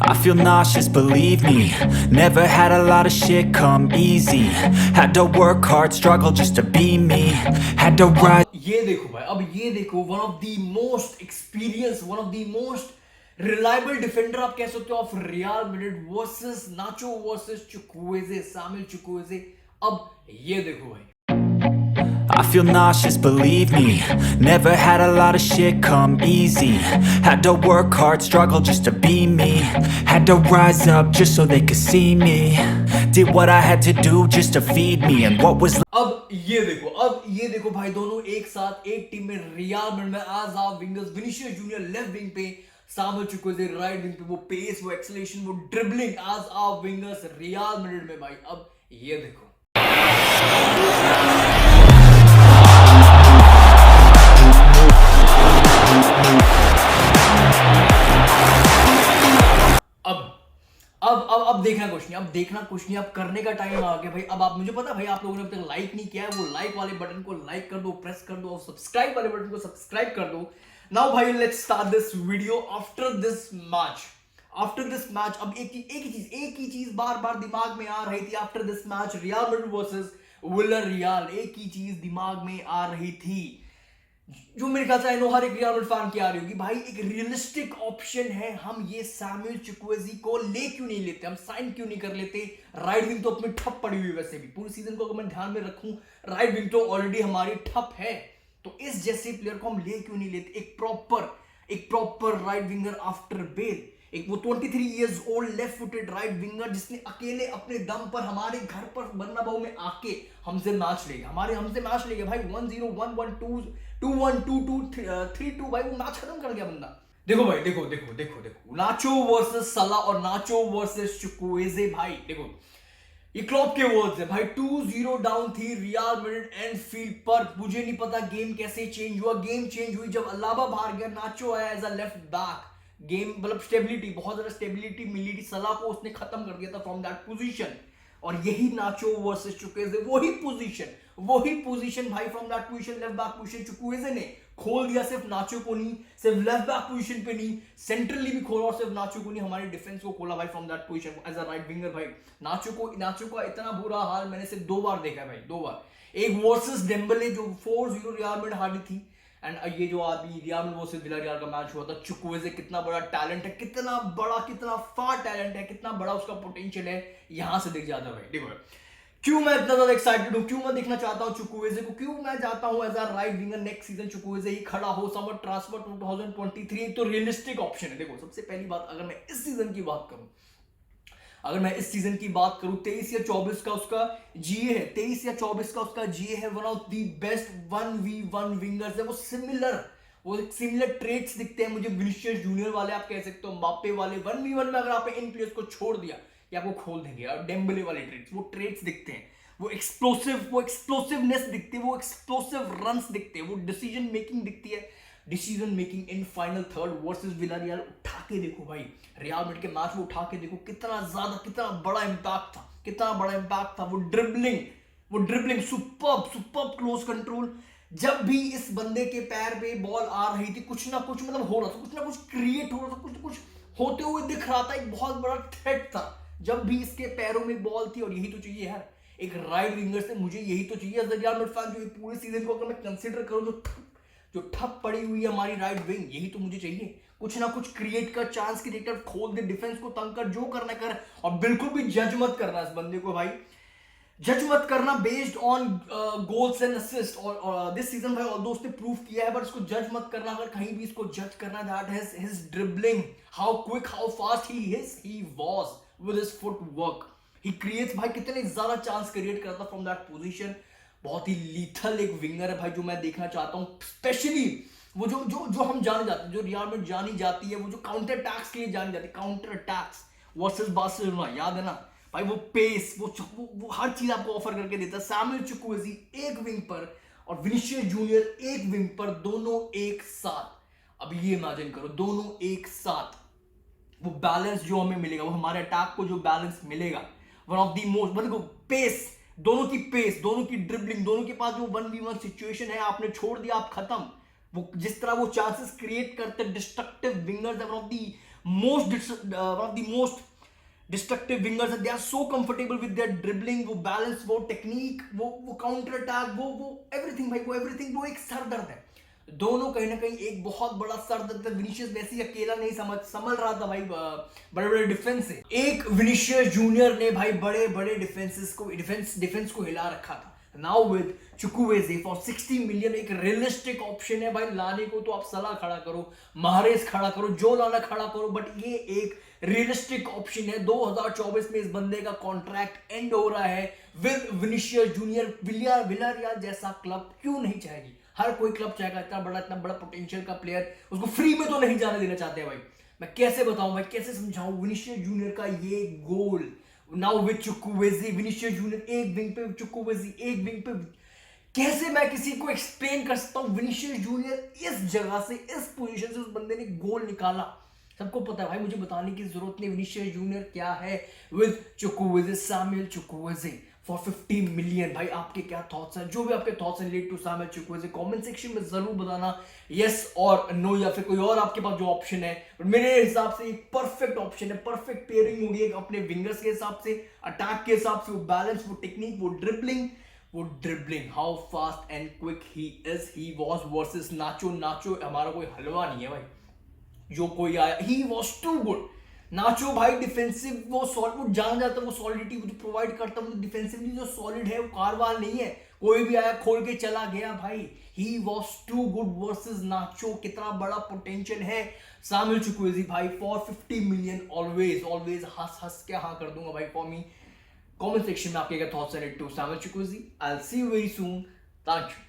I feel nauseous, believe me. Never had a lot of shit come easy. Had to work hard, struggle just to be me. Had to rise. अब ये देखो भाई, अब ये देखो, one of the most experience, one of the most reliable defender आप कह सकते हो of Real Madrid versus Nacho versus Chukwueze, Samuel Chukwueze. अब ये देखो भाई, I feel nauseous, believe me. Never had a lot of shit come easy. Had to work hard, struggle just to be me. Had to rise up just so they could see me. Did what I had to do just to feed me. And what was अब ये देखो, अब ये देखो भाई, दोनों एक साथ एक टीम में, रियल मैड्रिड में एज आप wingers, Vinicius junior left wing पे, सामुएल चुक्वेज़े राइट विंग पे, वो पेस, वो एक्सेलरेशन, वो ड्रिबलिंग एज आप विंगर्स रियल मैड्रिड में भाई। अब ये देखो, अब देखना कुछ नहीं, अब देखना कुछ नहीं, अब करने का टाइम आ गया भाई। अब आप, मुझे पता है भाई आप लोगों ने अब तक लाइक नहीं किया है, वो लाइक वाले बटन को लाइक कर दो, प्रेस कर दो, और सब्सक्राइब वाले बटन को सब्सक्राइब कर दो। नाउ भाई let's start this video after this match. After this match अब एक ही चीज बार बार दिमाग में आ रही थी। After this match real Madrid versus Villarreal, एक ही चीज दिमाग में आ रही थी, जो मेरे ख्याल से हर एक रियल मैड्रिड फैन की आ रही होगी भाई। एक रियलिस्टिक ऑप्शन है, हम ये सामुएल चुक्वेज़े को ले क्यों नहीं लेते, हम साइन क्यों नहीं कर लेते। राइट विंग तो अपनी ठप पड़ी हुई, वैसे भी पूरी सीजन को अगर मैं ध्यान में रखूं, राइट विंग तो ऑलरेडी हमारी ठप है, तो इस जैसे प्लेयर को हम ले क्यों नहीं लेते। एक proper right winger after Bale, एक वो 23 years old left footed right winger जिसने अकेले अपने दम पर हमारे घर पर बर्नाबाउ में आके हमसे मैच लेगा, हमसे मैच लेगा भाई। 1-0, 1-1, 2-1, 2-2, 3-2 भाई, वो मैच खत्म कर गया बंदा। देखो भाई, देखो नाचो वर्सेस सलाह और नाचो वर्सेस चुक्वेज़े भाई। देखो ये क्लॉप के वर्ड्स है भाई। 2-0 डाउन थी रियल मैड्रिड एनफील्ड पर। मुझे नहीं पता गेम कैसे चेंज हुआ। गेम चेंज हुई जब अलाबा बाहर गया, नाचो आया as a left back. Game मतलब स्टेबिलिटी, बहुत ज्यादा स्टेबिलिटी मिली थी, सलाह को उसने खत्म कर दिया था फ्रॉम दैट पोजीशन। और यही नाचो वर्सेस चुक्वेज़े, वही पोजीशन भाई, from that position, left back position, Chukwueze ने खोल दिया। सिर्फ नाचो को नहीं, सिर्फ लेफ्ट बैक पोजीशन पे नहीं, सेंट्रली भी खोला, और सिर्फ नाचो को नहीं, हमारे डिफेंस को खोला भाई from that position as a right winger भाई। नाचो का इतना बुरा हाल मैंने सिर्फ 2 बार देखा है भाई, 2 बार। एक वर्सेस डेम्बले जो 4-0 रियल मैड्रिड हारी थी, एंड ये जो अभी रियल मैड्रिड वर्सेस विलारियल का मैच हुआ था। चुक्वेज़े कितना बड़ा टैलेंट है, कितना फार टैलेंट है, कितना बड़ा उसका पोटेंशियल है, यहां से दिख जाता है भाई। देखो क्यों मैं इतना ज्यादा एक्साइटेड हूं, क्यों मैं देखना चाहता हूं चुक्वेज़े को, क्यों मैं चाहता हूं as a right winger next season Chukwueze ही खड़ा हो। समर ट्रांसफर 2023 तो रियलिस्टिक ऑप्शन है। देखो सबसे पहली बात, अगर मैं इस सीजन की बात करूं, 23 या 24 का उसका जीए है, 23 या 24 का उसका जीए है, one of the best 1v1 wingers है। वो सिमिलर ट्रेट्स दिखते हैं मुझे, विनीशियस जूनियर वाले आप कह सकते हो, म्बाप्पे वाले। 1v1 में अगर आपने इन प्लेयर्स को छोड़ दिया, या आपको खोल देंगे, और डेम्बले वाले ट्रेट्स दिखते हैं, वो एक्सप्लोसिवनेस दिखती है, वो एक्सप्लोसिव रन्स दिखते हैं, वो डिसीजन मेकिंग दिखती है, decision making in final third versus Villarreal. उठा के देखो भाई, रियल मैड्रिड के मैच में उठा के देखो, कितना बड़ा इंपैक्ट था। वो ड्रिबलिंग सुपर्ब क्लोज कंट्रोल। जब भी इस बंदे के पैर पे बॉल आ रही थी, कुछ ना कुछ मतलब हो रहा था, कुछ ना कुछ क्रिएट हो रहा था, कुछ होते हुए दिख रहा था, एक बहुत बड़ा थ्रेट था जब भी इसके पैरों में बॉल थी। और यही तो चाहिए यार एक राइट विंगर से, मुझे यही तो चाहिए as a Real Madrid fan. जो पूरे सीजन को अगर मैं कंसीडर करूं, जो ठप पड़ी हुई है हमारी राइट विंग, यही तो मुझे चाहिए। कुछ ना कुछ क्रिएट कर, चांस क्रिएट कर, खोल दे, डिफेंस को तंग कर, जो करना कर। और बिल्कुल भी जज मत करना इस बंदे को भाई, जज मत करना based on goals and assist. और दिस सीजन भाई ऑल्दो उसने प्रूव किया है, बट इसको जज मत करना। अगर कहीं भी इसको जज करना, that is his dribbling, how quick, how fast he was with his footwork. He creates भाई, कितने ज्यादा चांस क्रिएट करता फ्रॉम दैट पोजीशन। बहुत ही लीथल एक विंगर है भाई, जो मैं देखना चाहता हूं। स्पेशली वो जो हम जाने जाते हैं, जो रियल मैड्रिड जानी जाती है, वो जो काउंटर अटैक्स के लिए जानी जाती है, काउंटर अटैक्स वर्सेस बार्सिलोना, याद है ना भाई। वो पेस, वो हर चीज आपको ऑफर करके देता है। सामुएल चुक्वेज़े एक विंग पर और विनीशियस जूनियर एक विंग पर, दोनों एक साथ। अब ये इमेजिन करो, दोनों एक साथ, वो बैलेंस जो हमें मिलेगा, वो हमारे अटैक को जो बैलेंस मिलेगा, वन ऑफ द मोस्ट, मतलब पेस, दोनों की ड्रिबलिंग, दोनों के पास जो 1v1 सिचुएशन है, आपने छोड़ दिया, आप खत्म। वो जिस तरह वो चांसेस क्रिएट करते, destructive wingers, one of the most destructive wingers है. They are so comfortable with their dribbling, वो बैलेंस, वो टेक्निक, वो काउंटर अटैक, वो एवरीथिंग भाई, वो एवरीथिंग, वो एक सरदर्द है. दोनों कहीं ना कहीं एक बहुत बड़ा सरदर्द है. विनीशियस वैसे अकेला नहीं संभल रहा था भाई बड़े बड़े डिफेंस से. एक विनीशियस जूनियर ने भाई बड़े बड़े डिफेंस को हिला रखा था. नाउ विद चुक्वुएज़े फॉर 60 मिलियन एक रियलिस्टिक ऑप्शन है भाई. लाने को तो आप सलाह खड़ा करो, महारेस खड़ा करो, जो लाना खड़ा करो, बट ये एक रियलिस्टिक ऑप्शन है. 2024 में इस बंदे का कॉन्ट्रैक्ट एंड हो रहा है विद विनीशियस जूनियर. विलारियल जैसा क्लब क्यों नहीं चाहेगी? हर कोई क्लब चाहेगा. इतना बड़ा पोटेंशियल का प्लेयर, उसको फ्री में तो नहीं जाने देना चाहते भाई. मैं कैसे बताऊं भाई, कैसे समझाऊं विनीशियस जूनियर का ये गोल. नाउ विद चुक्वुएज़े, विनीशियस जूनियर एक विंग पे, चुक्वुएज़े एक विंग पे. कैसे मैं किसी को एक्सप्लेन कर सकता हूं? विनीशियस जूनियर इस जगह से, इस पोजीशन से उस बंदे ने गोल निकाला. सबको पता है भाई, मुझे बताने की जरूरत नहीं विनीशियस जूनियर क्या है. With Chukwueze, Samuel Chukwueze for 50 million. भाई आपके क्या थॉट्स हैं? जो भी आपके थॉट्स हैं related to Samuel Chukwueze comment section में जरूर बताना, यस और नो, या फिर कोई और आपके पास जो ऑप्शन है. मेरे हिसाब से एक परफेक्ट ऑप्शन है, परफेक्ट पेयरिंग होगी अपने विंगर्स के हिसाब से, अटैक के हिसाब से. वो बैलेंस, वो टेक्निक, वो dribbling, how fast and quick he is. He was versus Nacho हमारा कोई हलवा नहीं है भाई. जो कोई आया, he was too good. Nacho भाई डिफेंसिव, वो जाना जाता है, वो सॉलिडिटी जो प्रोवाइड करता है, वो डिफेंसिवली जो सॉलिड है, वो कारवाल नहीं है. कोई भी आया खोल के चला गया भाई. He was too good versus Nacho. कितना बड़ा पोटेंशियल है सैमुअल चुक्वुएज़े भाई फॉर 50 मिलियन. ऑलवेज हंस के हाँ कर दूंगा भाई फॉर मी. कमेंट सेक्शन में आपके क्या थॉट्स हैं to Samuel Chukwueze. I will see you very soon. Thank you.